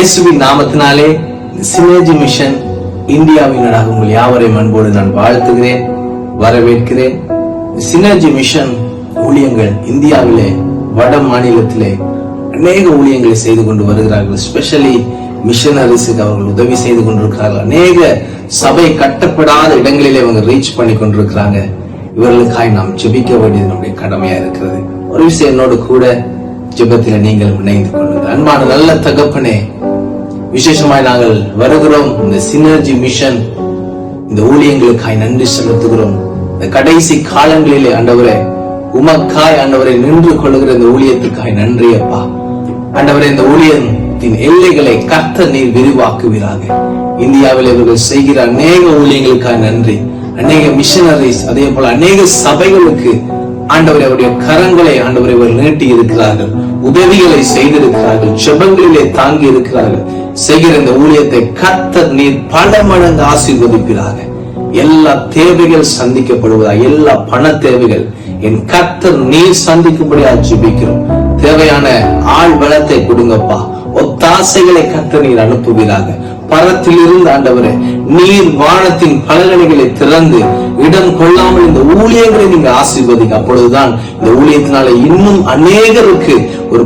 இயேசுவின் நாமத்தினாலே synergy mission இந்தியாவினராக உங்கள் யாவரையும் அன்போடு நான் வாழ்த்துகிறேன், வரவேற்கிறேன். சினர்ஜி மிஷன் ஊழியங்கள் இந்தியாவிலே வட மாநிலத்திலே அநேக ஊழியங்களை செய்து கொண்டு வருகிறார்கள். ஸ்பெஷலி மிஷனரிஸுக்கு அவர்கள் உதவி செய்து கொண்டிருக்கிறார்கள். அநேக சபை கட்டப்படாத இடங்களிலே அவங்க ரீச் பண்ணி கொண்டிருக்கிறாங்க. இவர்களுக்காய் நாம் ஜெபிக்க வேண்டியது நம்முடைய கடமையா இருக்கிறது. ஒரு விஷயம் என்னோடு கூட ஜெபத்தில நீங்கள் இணைந்து கொள்ளுங்கள். அன்பான நல்ல தகப்பனே, விசேஷமாய் நாங்கள் வருகிறோம். இந்த சினர்ஜி மிஷன் இந்த ஊழியங்களுக்காய் நன்றி செலுத்துகிறோம். இந்த கடைசி காலங்களிலே ஆண்டவரே, உமக்காய் ஆண்டவரை நின்று கொள்ளுகிற இந்த ஊழியத்துக்காய் நன்றி அப்பா. ஆண்டவரே, இந்த ஊழியத்தின் எல்லைகளை கர்த்தர் நீர் விரிவாக்குவீராக. இந்தியாவில் இவர்கள் செய்கிற அநேக ஊழியங்களுக்காய் நன்றி. அநேக மிஷனரிஸ், அதே போல அநேக சபைகளுக்கு ஆண்டவரை அவருடைய கரங்களை ஆண்டவரை இவர் நீட்டி இருக்கிறார்கள், உதவிகளை செய்திருக்கிறார்கள், ஜெபங்களிலே தாங்கி இருக்கிறார்கள். செய்கிற இந்த ஊழியத்தை கர்த்தர் நீர் பல மடங்கு ஆசீர்வதிப்பீராக. எல்லா தேவைகள் சந்திக்கப்படுவதாக, எல்லா பண தேவைகள் என் கர்த்தர் நீர் சந்திக்கும்படியா ஜெபிக்கிறோம். தேவையான ஆள் பலத்தை கொடுங்கப்பா. ஒத்தாசைகளை கர்த்தர் நீர் அனுப்புவீராக. பரத்தில் இருந்து ஆண்டவரே நீர் வானத்தின் பலகணிகளை திறந்து இடம் கொள்ளாமல் இந்த ஊழியங்களை நீங்க ஆசீர்வதிங்க. அப்பொழுதுதான் இந்த ஊழியத்தினால இன்னும் அநேகருக்கு ஒரு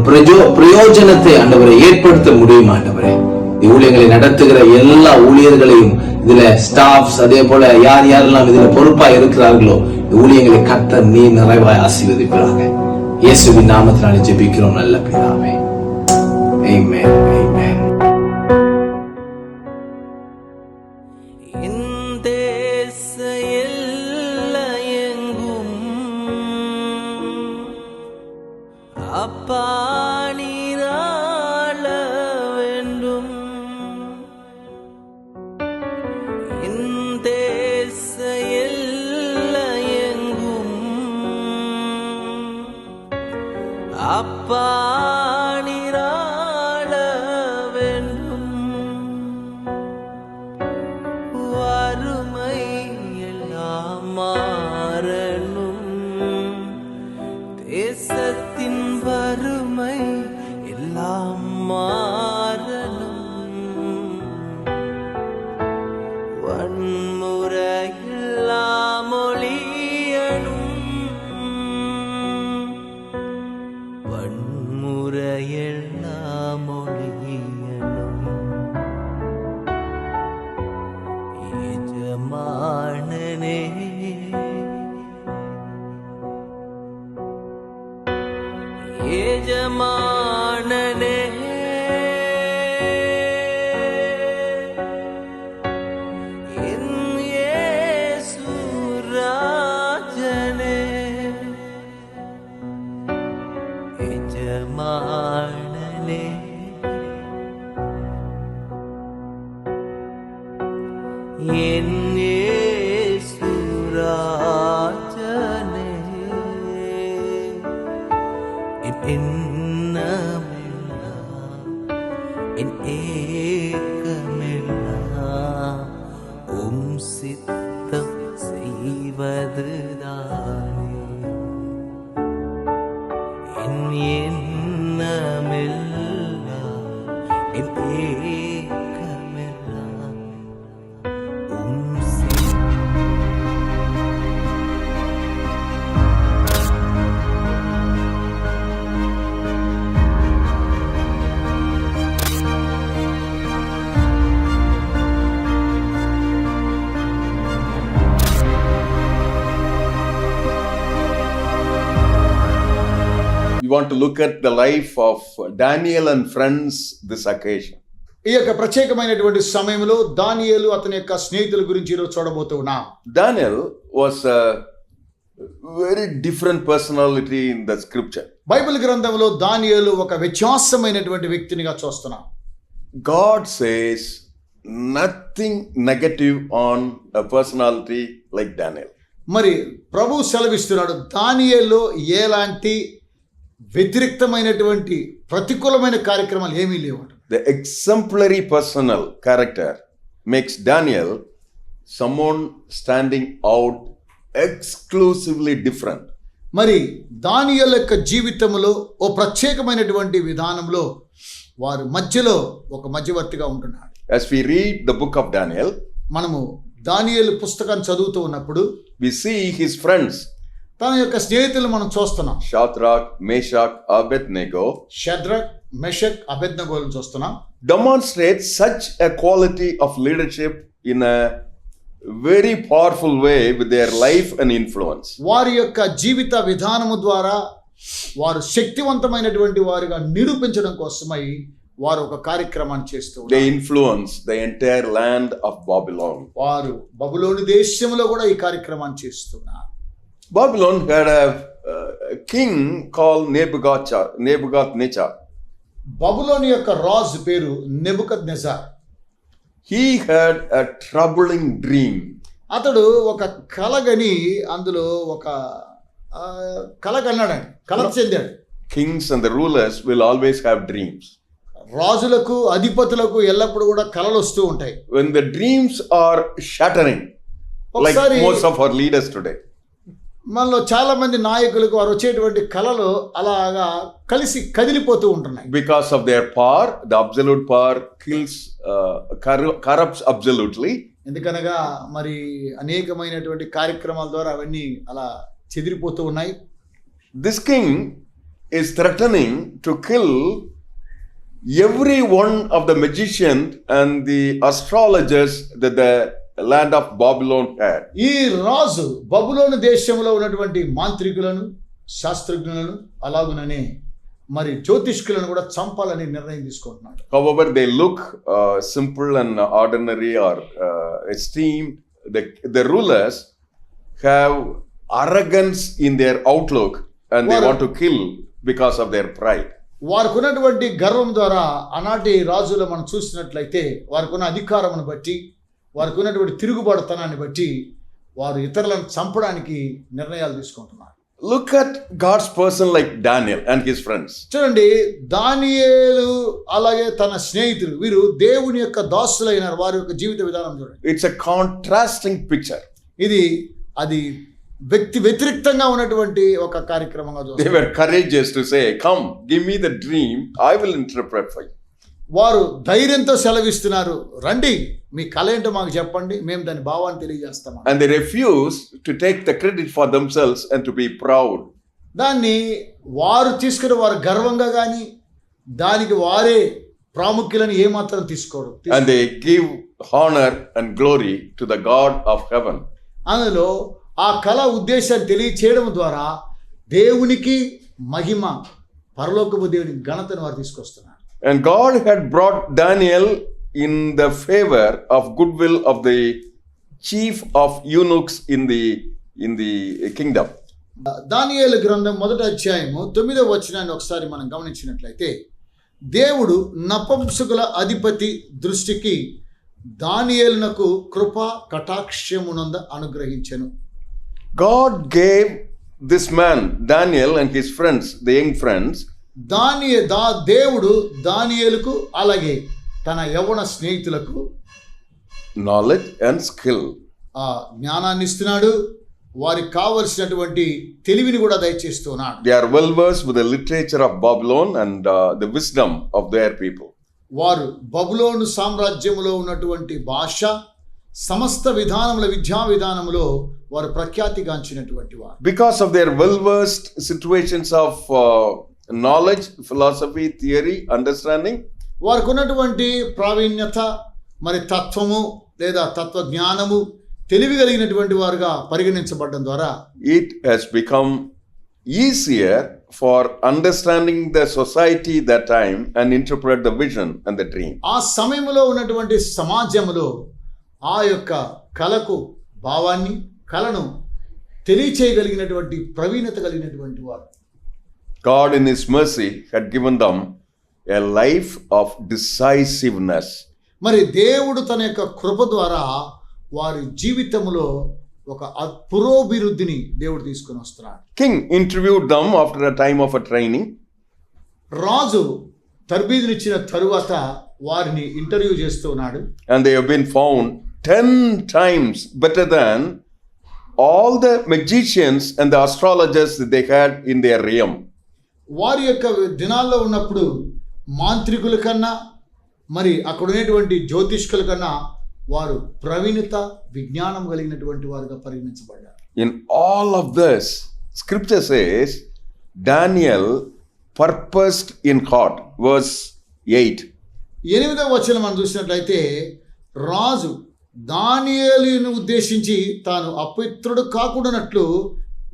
பிரயோஜனத்தை ஆண்டவரை ஏற்படுத்த முடியும். ஆண்டவரே, இந்த ஊழியங்களை நடத்துகிற எல்லா ஊழியர்களையும், இதுல ஸ்டாஃப்ஸ், அதே போல யார் யாரெல்லாம் இதுல பொறுப்பா இருக்கிறார்களோ, இந்த ஊழியங்களை கர்த்தர் நீர் நிறைவாய் ஆசீர்வதிப்பாக. இயேசுவின் நாமத்தினாலே ஜெபிக்கிறோம் நல்ல பிதாவே. ஆமென், ஆமென். அப்பா நீராள வேண்டும், இந்த எல்லையெங்கும் அப்பா நீராள வேண்டும். வறுமை எல்லாம் மாறணும், தேசத்தின் வறுமை எல்லாம் மாறணும், வன்முறையெல்லாம் ஒழியணும், வன்முறையெல்லாம் ஒழியணும். எஜமானனே எஜமானனே, என் இயேசு ராஜனே, எஜமானனே, என் இயேசு ராஜனே, எண்ணமெல்லாம் என் ஏக்கமெல்லாம் உம் சித்தம் செய்வதுதானே. என் எண்ணமெல்லாம் என் ஏக்கமெல்லாம் உம் want to look at the life of Daniel and friends this occasion. ఈ యొక్క ప్రత్యేకమైనటువంటి సమయంలో దానియేలు అతని యొక్క స్నేహితుల గురించి ఈరోజు చూడబోతూ ఉన్నాం. Daniel was a very different personality in the scripture. Bible గ్రంథంలో దానియేలు ఒక వ్యత్యాసమైనటువంటి వ్యక్తినిగా చూస్తున్నాం. God says nothing negative on a personality like Daniel. మరి ప్రభు సెలవిస్తున్నాడు, దానియేలులో ఎలాంటి వ్యతిరేక్తమైనటువంటి ప్రతికూలమైన కార్యక్రమాలు ఏమీ లేవు. The exemplary personal character makes Daniel someone standing out exclusively different. మరి దానియేలు యొక్క జీవితంలో ఓ ప్రత్యేకమైనటువంటి విధానంలో వారి మధ్యలో ఒక మధ్యవర్తిగా ఉంటున్నాడు. As we read the book of Daniel, మనము దానియేలు పుస్తకాన్ని చదువుతూ ఉన్నప్పుడు we see his friends, తన యొక్క స్నేహితులు మనం చూస్తున్నాం. Shadrach, Meshach, Abednego, Shadrach, Meshach, అబేద్నెగోలను చూస్తున్నాం. demonstrate such a quality of leadership in a very powerful way with their life and influence. వారి యొక్క జీవిత విధానము ద్వారా వారు శక్తివంతమైనటువంటి వారిగా నిరూపించడం కోసమై వారు ఒక కార్యక్రమాన్ని చేస్తూ ఉన్నారు. They influence the entire land of Babylon. వారు బబులోను దేశంలో కూడా ఈ కార్యక్రమాన్ని చేస్తున్నారు. Babylon had a king called Nebuchadnezzar. బబులోను యొక్క రాజు పేరు Nebuchadnezzar. He had a troubling dream. అతడు ఒక కలగని అందులో ఒక కల కన్నాడండి, కల చెందాడు. Kings and the rulers will always have dreams. రాజులకు అధిపతులకు ఎల్లప్పుడూ కూడా కలలు వస్తూ ఉంటాయి. When the dreams are shattering, like ఒకసారి most of our leaders today, మనలో చాలా మంది నాయకులకు వారు వచ్చేటువంటి కళలు అలాగా కలిసి కదిలిపోతూ ఉంటున్నాయి. because of their power, the absolute power kills, corrupts absolutely. ఎందుకనగా మరి అనేకమైనటువంటి కార్యక్రమాల ద్వారా అవన్నీ అలా చెదిరిపోతూ ఉన్నాయి. This king is threatening to kill every one of the magicians and the astrologers that the land of Babylon had. ఈ రాజు బబులోను దేశంలో ఉన్నటువంటి మాంత్రికులను, శాస్త్రజ్ఞులను, అలాగుననే మరి జ్యోతిష్కులను కూడా చంపాలని నిర్ణయం తీసుకుంటున్నాడు. However, they look simple and ordinary or esteemed. The rulers have arrogance in their outlook and they want to kill because of their pride. వారికి ఉన్నటువంటి గర్వం ద్వారా ఆనాటి రాజులు మనం చూసినట్లయితే వారికి ఉన్న అధికారమును బట్టి, వారికి ఉన్నటువంటి తిరుగుబాటుతనాన్ని బట్టి వారు ఇతరులను చంపడానికి నిర్ణయాలు తీసుకుంటున్నారు. Look at God's person like Daniel and his friends. చూడండి, దానియేలు అలాగే తన స్నేహితులు వీరు దేవుని యొక్క దాసులైన వారి యొక్క జీవిత విధానం చూడండి. It's a contrasting picture. అది వ్యక్తి వ్యతిరేక్తంగా ఉన్నటువంటి ఒక కార్యక్రమంగా They చూస్తారు. were courageous to say, "Come, give me the dream. I will interpret for you." వారు ధైర్యంతో సెలవిస్తున్నారు, రండి మీ కళ ఏంటో మాకు చెప్పండి, మేము దాని భావాన్ని తెలియజేస్తాం. And they refuse to take the credit for themselves and to be proud. దాన్ని వారు తీసుకుని వారు గర్వంగా కానీ దానికి వారే ప్రాముఖ్యులని ఏమాత్రం తీసుకోరు. And they give honor and glory to the God of heaven. అందులో ఆ కళ ఉద్దేశాన్ని తెలియచేయడం ద్వారా దేవునికి మహిమ, పరలోకపు దేవునికి ఘనతను వారు తీసుకొస్తున్నారు. And God had brought Daniel in the favor of goodwill of the chief of eunuchs in the kingdom. దానియేలు గ్రంథం 1వ అధ్యాయము 9వ వచనాన్ని ఒకసారి మనం గమనించినట్లయితే, దేవుడు నపుంసకుల అధిపతి దృష్టికి దానియేలునకు కృపా కటాక్షమునంద అనుగ్రహించెను. God gave this man, Daniel, and his friends, the young friends, దేవుడు దానియేలుకు అలాగే తన యవ్వన స్నేహితులకు knowledge and skill. ఆ జ్ఞానాన్ని ఇస్తున్నాడు, వారికి కావలసినటువంటి తెలివిని కూడా దయచేస్తున్నాడు. They are well versed with the literature of Babylon and the wisdom of their people. వారు బబులోను సామ్రాజ్యములో ఉన్నటువంటి భాష, సమస్త విధానముల విద్యా విధానములో వారు ప్రఖ్యాతిగాంచినటువంటి వారు. Because of their well versed situations of knowledge, philosophy, theory, understanding, వారికి ఉన్నటువంటి ప్రావీణ్యత, మరి తత్వము లేదా తత్వజ్ఞానము, తెలివి కలిగినటువంటి వారుగా పరిగణించబడడం ద్వారా it has become easier for understanding the society that time and interpret the vision and the dream. ఆ సమయంలో ఉన్నటువంటి సమాజంలో ఆ యొక్క కళకు భావాన్ని, కళను తెలియచేయగలిగినటువంటి ప్రవీణత కలిగినటువంటి వారు. God in his mercy had given them a life of decisiveness. మరి దేవుడు తన యొక్క కృప ద్వారా వారి జీవితంలో ఒక పురోభివృద్ధిని దేవుడు తీసుకొని వస్తున్నాడు. King interviewed them after a time of a training. రాజు తర్బీదునిచ్చిన తరువాత వారిని ఇంటర్వ్యూ చేస్తూ ఉన్నాడు. And they have been found 10 times better than all the magicians and the astrologers that they had in their realm. వారి యొక్క దినాల్లో ఉన్నప్పుడు మాంత్రికుల కన్నా మరి అక్కడ ఉన్నటువంటి జ్యోతిష్కుల కన్నా వారు ప్రవీణత విజ్ఞానం కలిగినటువంటి వారుగా పరిగణించబడ్డారు. In all of this, scripture says Daniel purposed in heart. Verse 8. 8వ వచనం మనం చూసినట్లయితే రాజు దానియేలును ఉద్దేశించి తాను అపవిత్రుడు కాకుండానట్లు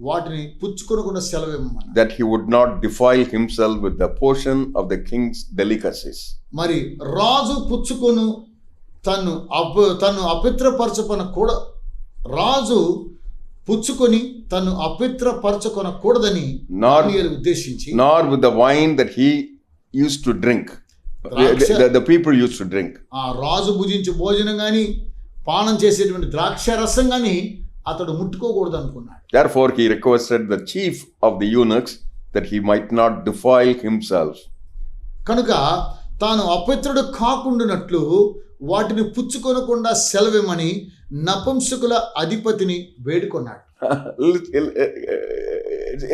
వాటిని పుచ్చుకొనకుండా సెలవిమ్మన్నాడు. That he would not defile himself with the portion of the king's delicacies. మరి రాజు పుచ్చుకొను తను అపవిత్రపరచుకొన కూడా రాజు పుచ్చుకొని తను అపవిత్రపరచుకొనకూడదని దానియేలు ఉద్దేశించి nor with the wine that he used to drink. The people used to drink. ఆ రాజు భుజించు భోజనం గాని పానం చేసేటువంటి ద్రాక్ష రసం గాని అతడు ముట్టుకోకూడదు అనుకున్నాడు. Therefore he requested the chief of the eunuchs that he might not defile himself. కనుక తాను అపవిత్రుడు కాకుండానట్లు వాటిని పుచ్చుకొనకుండా సెలవిమ్మని నపుంసకుల అధిపతిని వేడుకొన్నాడు.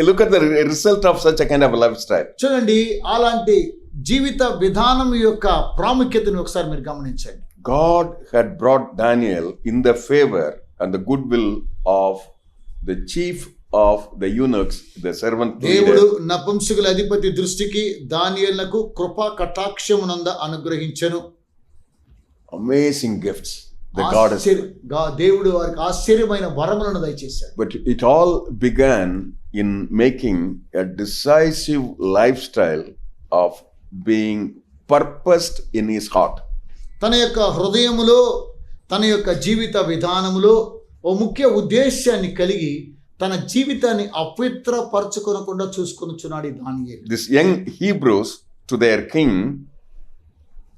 Look at the result of such a kind of a lifestyle. చూడండి, అలాంటి జీవిత విధానం యొక్క ప్రాముఖ్యతను ఒకసారి మీరు గమనించండి. God had brought Daniel in the favor and the goodwill of the chief of the eunuchs, the servant దేవుడు leader. నపుంసకుల అధిపతి దృష్టికి దానియేలునకు కృపా కటాక్షమునంద అనుగ్రహించెను. Amazing gifts that God has. దేవుడు వారికి ఆశ్చర్యమైన వరములను దయచేశాడు. But it all began in making a decisive lifestyle of being purposed in his heart. తన యొక్క హృదయములో తన యొక్క జీవిత విధానములో ఓ ముఖ్య ఉద్దేశాన్ని కలిగి తన జీవితాన్ని అపవిత్రపరచుకొనకుండా చూసుకొనుచున్నాడు ఈ దానియేలు. These young Hebrews to their king,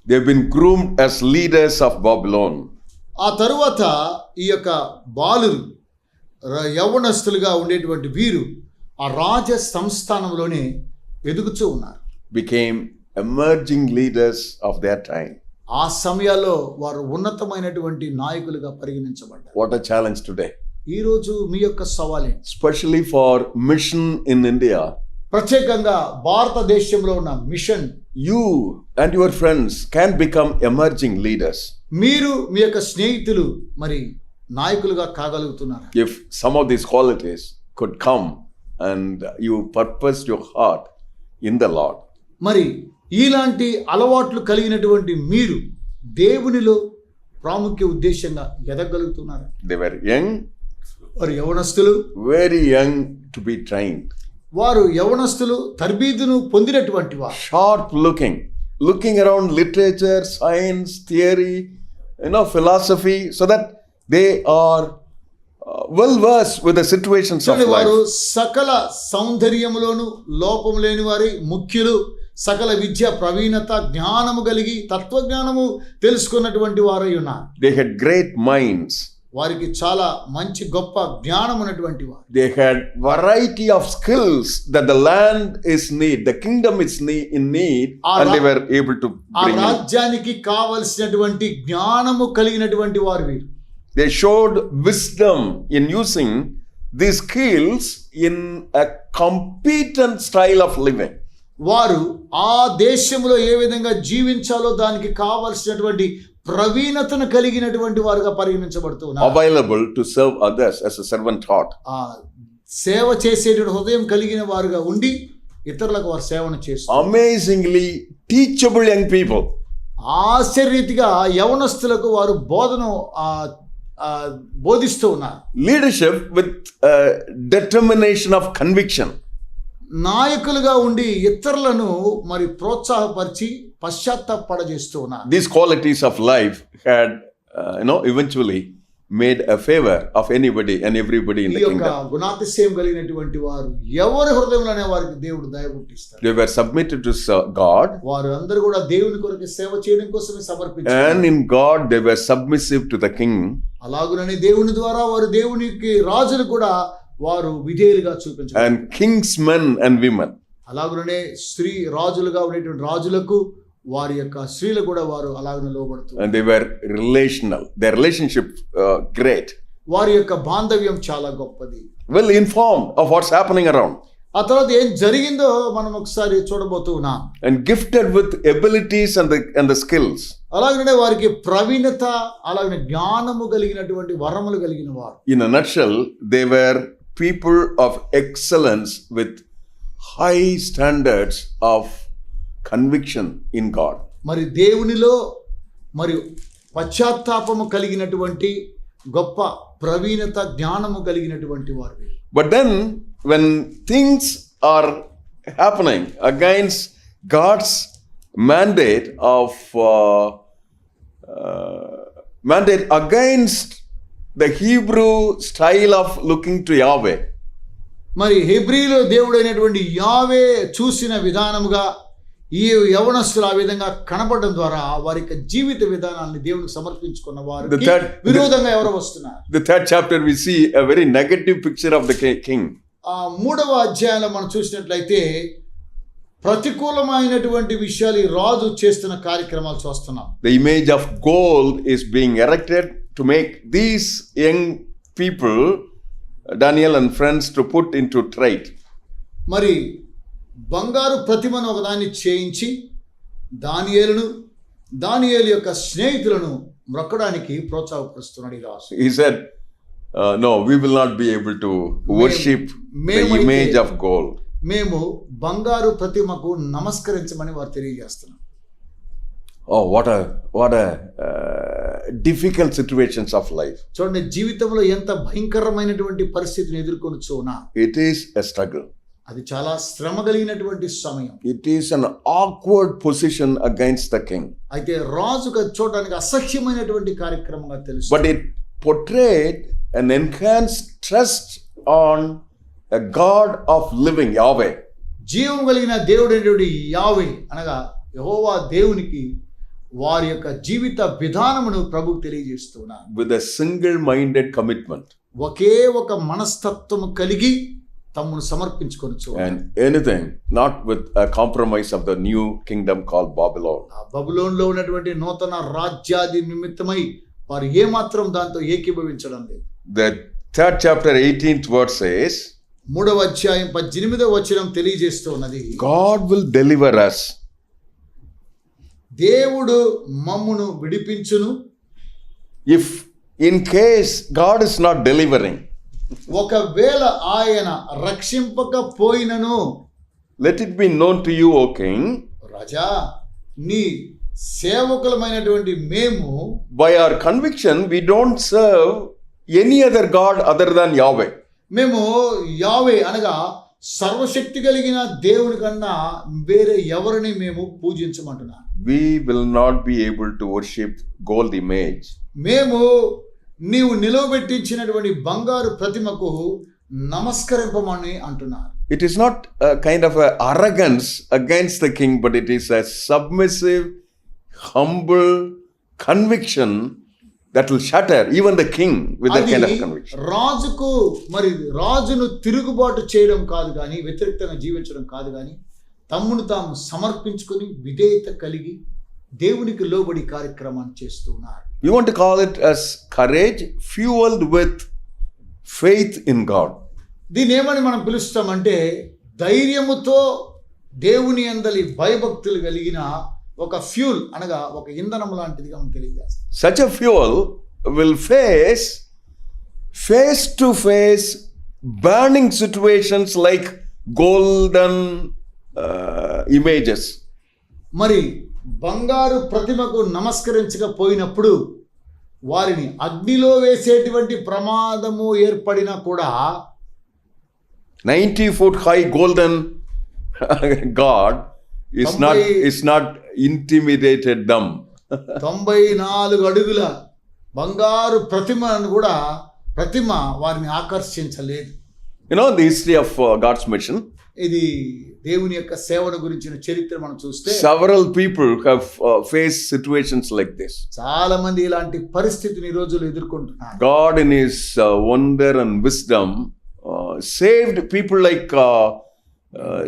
they've been groomed as leaders of Babylon. ఆ తరువాత ఈ యొక్క బాలురు యవ్వనస్తులుగా ఉండేటువంటి వీరు ఆ రాజ సంస్థానంలోనే ఎదుగుతూ ఉన్నారు. Became emerging leaders of their time. ఆ సమయాల్లో వారు ఉన్నతమైనటువంటి నాయకులుగా పరిగణించబడ్డారు. What a challenge today. ఈ రోజు మీ యొక్క సవాలే, Especially for mission in India. ప్రత్యేకంగా భారతదేశంలో ఉన్న machine, You and your friends can become emerging leaders మీరు మీ యొక్క స్నేహితులు మరి నాయకులుగా కాగలుగుతున్నారు. if some of these qualities could come and you purpose your heart in the Lord. మరి ఇలాంటి అలవాట్లు కలిగినటువంటి మీరు దేవునిలో ప్రాముఖ్య ఉద్దేశంగా ఎదగలుగుతున్నారు. They were young, వారు యవనస్తులు, very young to be trained. వారు యవనస్తులు తర్బీదును పొందినటువంటి వారు. Sharp looking around literature, science, theory, philosophy, so that they are well versed with the situations of వారు life. సకల సౌందర్యములోను లోపం లేని వారి ముఖ్యులు, సకల విద్య ప్రవీణత జ్ఞానము కలిగి తత్వజ్ఞానము తెలుసుకున్నటువంటి వారై ఉన్నారు. They had great minds. వారికి చాలా మంచి గొప్ప జ్ఞానం ఉన్నటువంటి వారు. They had variety of skills that the land is need, the kingdom is in need, and they were able to ఆ bring in. రాజ్యానికి కావలసినటువంటి జ్ఞానము కలిగినటువంటి వారు వీరు. They showed wisdom in using these skills in a competent style of living. వారు ఆ దేశంలో ఏ విధంగా జీవించాలో దానికి కావలసినటువంటి ప్రవీణతను కలిగినటువంటి వారుగా పరిగణించబడుతున్నారు. Available to serve others as a servant heart. ఆ సేవ చేసేటువంటి హృదయం కలిగిన వారుగా ఉండి ఇతరులకు వారు సేవను చేస్తారు. Amazingly teachable young people. ఆశ్చర్యరీతిగా యవనస్తులకు వారు బోధను బోధిస్తూ ఉన్నారు. Leadership with determination of conviction. నాయకులుగా ఉండి ఇతరులను మరి ప్రోత్సాహపరిచి పశ్చాత్తాపడజేస్తూ ఉన్నారు. These qualities of life had eventually made a favor of anybody and everybody in the ఈ యొక్క kingdom. గుణాతిశయం కలిగినటువంటి వారు ఎవరి హృదయంలోనే వారికి దేవుడు దయ పుట్టిస్తారు. They were submitted to God, వారు అందరూ కూడా దేవుని కొరకు సేవ చేయడం కోసమే సమర్పించారు. and in God they were submissive to the king. అలాగుననే దేవుని ద్వారా వారు దేవునికి రాజులు కూడా వారు విధేయులుగా చూపించారు. And kingsmen and women. అలాగుననే స్త్రీ రాజులుగా ఉండేటువంటి రాజులకు వారి యొక్క స్త్రీలు కూడా వారు అలాగనే లోబడుతున్నారు. And they were relational. Their relationship great. వారి యొక్క బాంధవ్యం చాలా గొప్పది. Well informed of what's happening around. ఆ తర్వాత ఏం జరిగిందో మనం ఒకసారి చూడబోతూ ఉన్నాం. And gifted with abilities and the skills. అలాగనే వారికి ప్రవీణత, అలాగనే జ్ఞానము కలిగినటువంటి వరములు కలిగిన వారు. In a nutshell, they were people of excellence with high standards of conviction in God. మరి దేవునిలో మరియు పశ్చాత్తాపము కలిగినటువంటి గొప్ప ప్రవీణత, జ్ఞానము కలిగినటువంటి వారు. But then when things are happening against God's mandate against the Hebrew style of looking to Yahweh, మరి హెబ్రీలో దేవుడైనటువంటి యావే చూసిన విధానముగా ఈ యవనస్తులు ఆ విధంగా కనపడడం ద్వారా వారి యొక్క జీవిత విధానాన్ని దేవునికి సమర్పించుకున్న వారు విరోధంగా ఎవరు వస్తున్నారు. The third chapter we see a very negative picture of the king. ఆ 3వ అధ్యాయంలో మనం చూసినట్లయితే ప్రతికూలమైనటువంటి విషయాలు ఈ రాజు చేస్తున్న కార్యక్రమాలు చూస్తున్నాం. The image of gold is being erected to make these young people, Daniel and friends, to put into trade. మరి బంగారు ప్రతిమను ఒకదాన్ని చేయించి దానియేలు యొక్క స్నేహితులను మ్రొక్కడానికి ప్రోత్సాహపరుస్తున్నాడు ఈ రాజు. He said, no, we will not be able to worship the image of gold. మేము బంగారు ప్రతిమకు నమస్కరించమని వారు తెలియజేస్తున్నారు. Oh, what a difficult situations of life. చూడండి, జీవితంలో ఎంత భయంకరమైనటువంటి పరిస్థితిని ఎదుర్కొనుచున్నా. It is a struggle. అది చాలా శ్రమ కలిగినటువంటి సమయం. It is an awkward position against the king. అయితే రాజుకు చూడడానికి అసహ్యమైనటువంటి కార్యక్రమంగా తెలుసు. But it portrayed an enhanced trust on a God of living Yahweh. జీవం కలిగిన దేవుడైనటువంటి యావే అనగా యెహోవా దేవునికి వారి యొక్క జీవిత విధానమును ప్రభువు తెలియజేస్తున్నారు. With a single-minded commitment. ఒకే ఒక మనస్తత్వము కలిగి తమ్మును సమర్పించుకొనుచు. And anything not with a compromise of the new kingdom called Babylon. ఆ బబులోనులో ఉన్నటువంటి నూతన రాజ్యాది నిమిత్తమై వారు ఏమాత్రం దాంతో ఏకీభవించడం లేదు. The third chapter 18th verse says, 3వ అధ్యాయం 18వ వచనం తెలియజేస్తూ ఉన్నది, God will deliver us. దేవుడు మమ్మును విడిపించును. If in case God is not delivering, ఒకవేళ ఆయన రక్షింపకపోయినను, let it be known to you, O king, రాజా, నీ సేవకులమైనటువంటి మేము by our conviction we don't serve any other God other than Yahweh. మేము యావే అనగా సర్వశక్తి కలిగిన దేవుని కన్నా వేరే ఎవరిని మేము పూజించమంటున్నా. We will not be able to worship gold image. మేము నీవు నిలవబెట్టించినటువంటి బంగారు ప్రతిమకు నమస్కరింపమని అంటున్నారు. It is not a kind of a arrogance against the king, but it is a submissive, humble conviction that will shatter even the king with that kind of conviction. రాజుకు మరి రాజును తిరుగుబాటు చేయడం కాదు కానీ, వ్యతిరేకంగా జీవించడం కాదు కానీ, తమ్మును తాము సమర్పించుకొని విధేయత కలిగి దేవునికి లోబడి కార్యక్రమాన్ని చేస్తూ ఉన్నారు. We want to call it as courage fueled with faith in God. దీన్ని ఏమని మనం పిలుస్తామంటే ధైర్యముతో దేవుని యందలి భయభక్తులు కలిగిన ఒక ఫ్యూల్ అనగా ఒక ఇంధనం లాంటిదిగా మనం తెలియజేస్తాం. Such a fuel will face to face burning situations like golden images. మరి బంగారు ప్రతిమకు నమస్కరించకపోయినప్పుడు వారిని అగ్నిలో వేసేటువంటి ప్రమాదము ఏర్పడినా కూడా 90-foot high golden God is not intimidated them. 94 అడుగుల బంగారు ప్రతిమ వారిని ఆకర్షించలేదు. You know the history of God's mission. ఇది దేవుని యొక్క సేవను గురించిన చరిత్ర మనం చూస్తే several people have faced situations like this. చాలా మంది ఇలాంటి పరిస్థితిని ఈ రోజుల్లో ఎదుర్కొంటున్నారు. God in his wonder and wisdom saved people like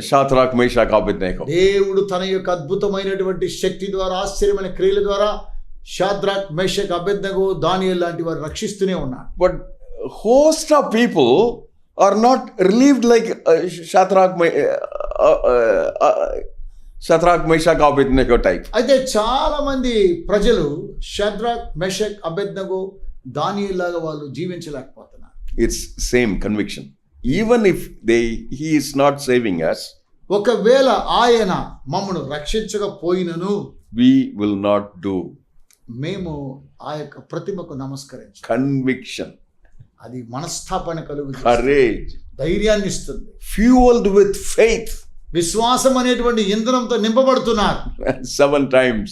Shadrach, Meshach, Abednego. దేవుడు తన యొక్క అద్భుతమైనటువంటి శక్తి ద్వారా, ఆశ్చర్యమైన క్రియల ద్వారా షాద్రాక్, మేషక్, అబేద్నెగో, దానియేలు లాంటి వారు రక్షిస్తూనే ఉన్నారు. But host of people are not relieved like Shadrach, Meshach, Abednego type. అయితే చాలా మంది ప్రజలు షద్రక్, మెషక్, అబేద్నెగో, దానియేలు లాగా వాళ్ళు జీవించలేకపోతున్నారు. It's same conviction. Even if he is not saving us, ఒకవేళ ఆయన మమ్మను రక్షించకపోయినను we will not do. మేము ఆ యొక్క ప్రతిమకు నమస్కరించం. Conviction, అది మనస్తాపన కలుగు, courage, ధైర్యాన్ని ఇస్తుంది. fueled with faith. విశ్వాసం అనేటువంటి ఇంధనంతో నింపబడుతున్నారు. 7 times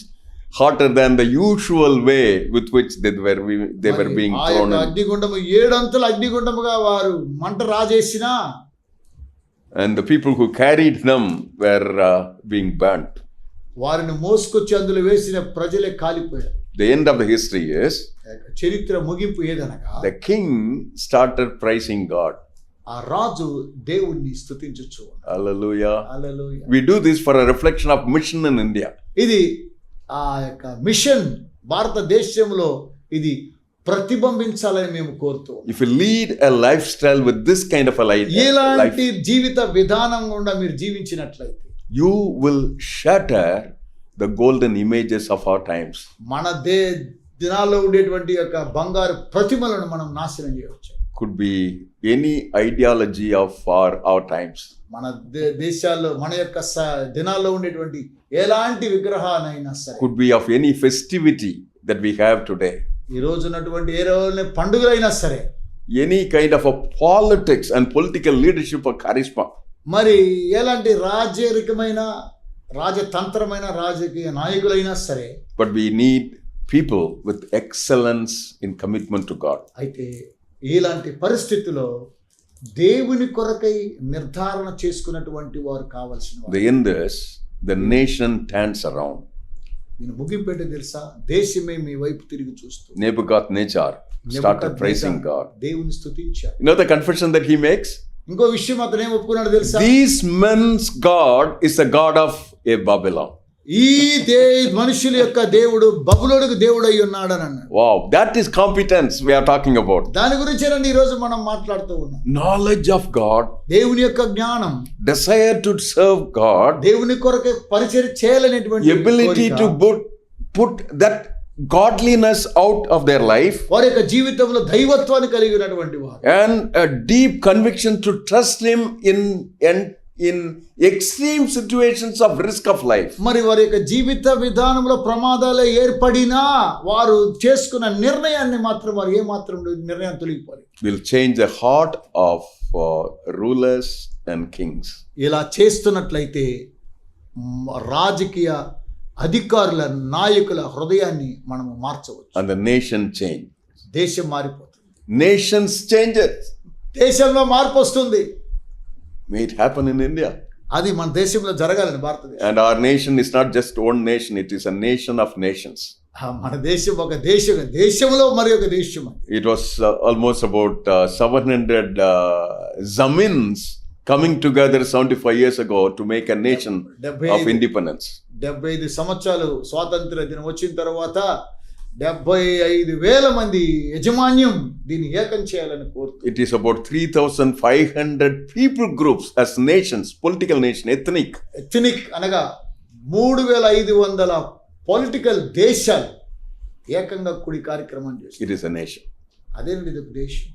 hotter than the usual way with which they were being ఆ thrown యొక్క in. అగ్నిగుండము 7 అంతల అగ్నిగుండముగా వారు మంట రాజేసినా And the people who carried them were being burnt. వారిని మోసుకొచ్చి అందులో వేసిన ప్రజలే కాలిపోయారు. The end of the history is చరిత్ర ముగింపు ఏదనగా the king started praising God. ఆ రాజు దేవుణ్ణి స్తుతించుచు. Hallelujah. Hallelujah. We do this for a reflection of mission in India. ఇది ఆ యొక్క మిషన్ భారతదేశంలో ఇది ప్రతిబింబించాలని మేము కోరుతూ ఉన్నాం. If you lead a lifestyle with this kind of a life, ఇలాంటి జీవిత విధానం గుండా మీరు జీవించినట్లయితే you will shatter the golden images of our times. మన దినాల్లో ఉండేటువంటి యొక్క బంగారు ప్రతిమలను మనం నాశనం చేయవచ్చు. Could be any ideology of our times. మన దేశాల్లో మన యొక్క దినాల్లో ఉండేటువంటి ఎలాంటి విగ్రహానైనా సరే, Could be of any festivity that we have today. ఈ రోజు ఉన్నటువంటి ఏ రోజు పండుగలైనా సరే, Any kind of a politics and political leadership or charisma. మరి ఎలాంటి రాజతంత్రమైన రాజకీయ నాయకులైనా సరే, But we need people with excellence in commitment to God. అయితే ఇలాంటి పరిస్థితుల్లో దేవుని కొరకై నిర్ధారణ చేసుకున్నటువంటి వారు కావాల్సిన వారు. The end is the nation turns around. నేను ముగింపేంటో తెలుసా? దేశమే మీ వైపు తిరిగి చూస్తుంది. Nebuchadnezzar started praising God. దేవుని స్తుతించారు. You know the confession that he makes? ఇంకో విషయం అతను ఏం ఒప్పుకున్నాడు తెలుసా? These men's God is the God of a Babylon. ఈ మనుషుల యొక్క దేవుడు బబులోనుకు దేవుడు అయి ఉన్నాడు అని అన్నాడు. Wow, that is competence we are talking about. దాని గురించేనండి ఈ రోజు మనం మాట్లాడుతూ ఉన్నాం. Knowledge of God, దేవుని యొక్క జ్ఞానం, desire to serve God, దేవుని కొరకే పరిచర్య చేయాలనేటువంటి ability కోరిక, to put that godliness out of their life, వారి యొక్క జీవితంలో దైవత్వాన్ని కలిగి ఉన్నటువంటి వారు, and a deep conviction to trust Him in extreme situations of risk of life. మరి వారి యొక్క జీవిత విధానంలో ప్రమాదాలు ఏర్పడినా వారు చేసుకున్న నిర్ణయాన్ని మాత్రం వారు ఏ మాత్రం నిర్ణయం తొలగిపోయి Will change the heart of rulers and kings. ఇలా చేస్తున్నట్లయితే రాజకీయ అధికారుల నాయకుల హృదయాన్ని మనము మార్చవచ్చు. And the nation change. దేశం మారిపోతుంది. Nations changes. దేశంలో మార్పు వస్తుంది. May it happen in India. అది మన దేశంలో జరగాలని భారతదేశం. And our nation is not just one nation, it is a nation of nations. మన దేశం ఒక దేశంలో మరి ఒక దేశం. It was almost about 700 zamins coming together 75 years ago to make a nation of independence. 75 సంవత్సరాలు స్వాతంత్ర దినం వచ్చిన తర్వాత 75,000 మంది యజమాన్యం దీన్ని ఏకం చేయాలని కోరుతుంది. It is about 3,500 people groups as nations, political nation, ethnic అనగా 3,500 పొలిటికల్ దేశాలు ఏకంగా కూడి కార్యక్రమం చేస్తారు. It is a nation. అదేనండి ఇది ఒక దేశం.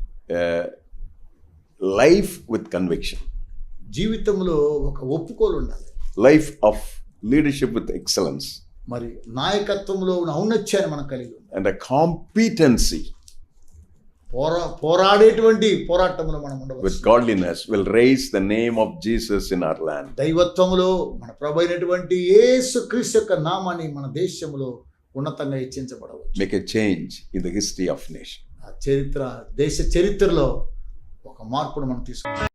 Life with conviction. జీవితంలో ఒక ఒప్పుకోలు ఉండాలి. Life of leadership with excellence. మరి నాయకత్వంలో ఉన్న ఔన్నత్యాన్ని మనం కలిగి ఉండాలి. And a competency పోరాడేటువంటి పోరాటంలో మనం ఉండవచ్చు. with godliness will raise the name of Jesus in our land. దైవత్వములో మన ప్రభు అయినటువంటి యేసుక్రీస్తు యొక్క నామాన్ని మన దేశంలో ఉన్నతంగా హెచ్చించబడవచ్చు. Make a change in the history of nation. దేశ చరిత్రలో ఒక మార్పును మనం తీసుకుంటాం.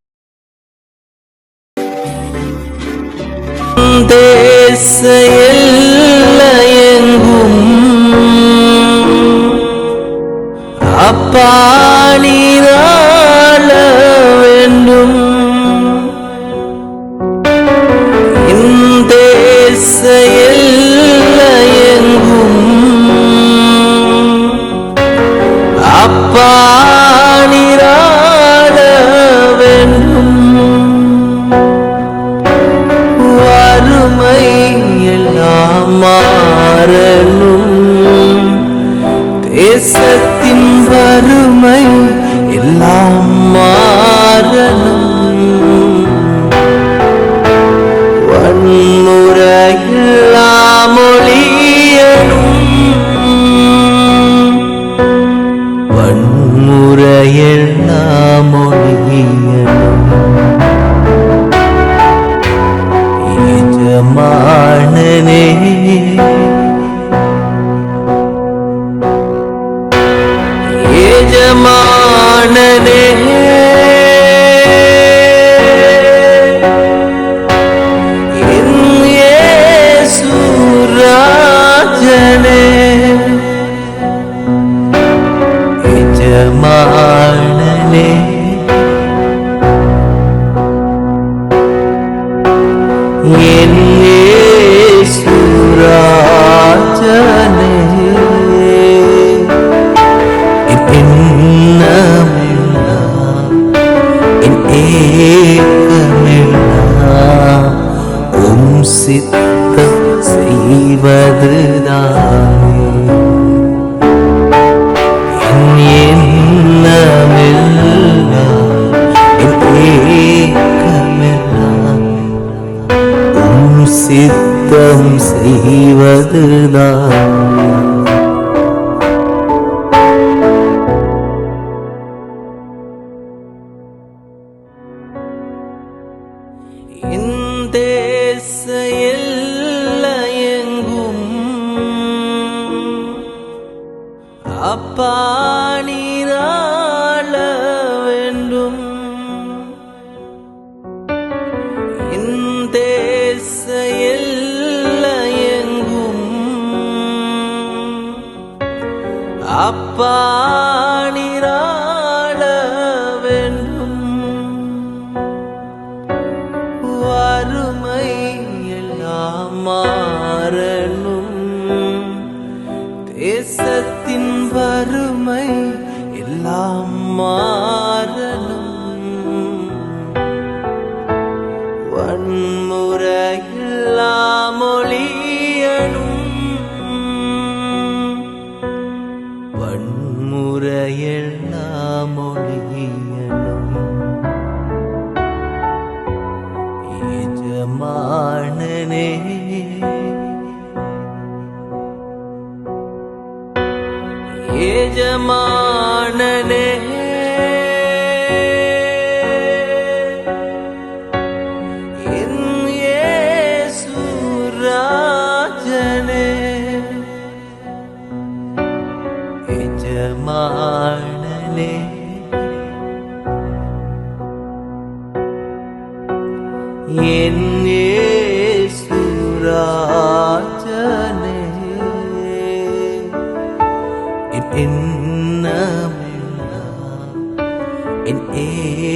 தேச எல்லையெங்கும் அப்பா நீராள வேண்டும். தேச எல்லையெங்கும் அப்பா நீராள வேண்டும். மாறணும், தேசத்தின் வறுமை எல்லாம் மாறணும், வன்முறையெல்லாம் ஒழியணும், வன்முறையெல்லாம் ஒழியணும். எஜமானனே எஜமானனே என் இயேசு ராஜனே, எஜமானனே என் இயேசு ராஜனே, என் எண்ணமெல்லாம் என் ஏக்கமெல்லாம் உம் சித்தம் செய்வதுதானே. என் எண்ணமெல்லாம் என் ஏக்கமெல்லாம் உம் சித்தம் செய்வதுதான். என் தேச எல்லையெங்கும் அப்பா நீராள வேண்டும், என் தேச எல்லையெங்கும் அப்பா நீராள வேண்டும், வறுமை எல்லாம் மாறணும், தேசத்தின் வறுமை எல்லாம் மாறணும், வன்முறையெல்லாம் ஒழியணும், வன்முறையெல்லாம் ஒழியணும். எஜமானனே எஜமானனே என் இயேசு ராஜனே, எஜமானனே என்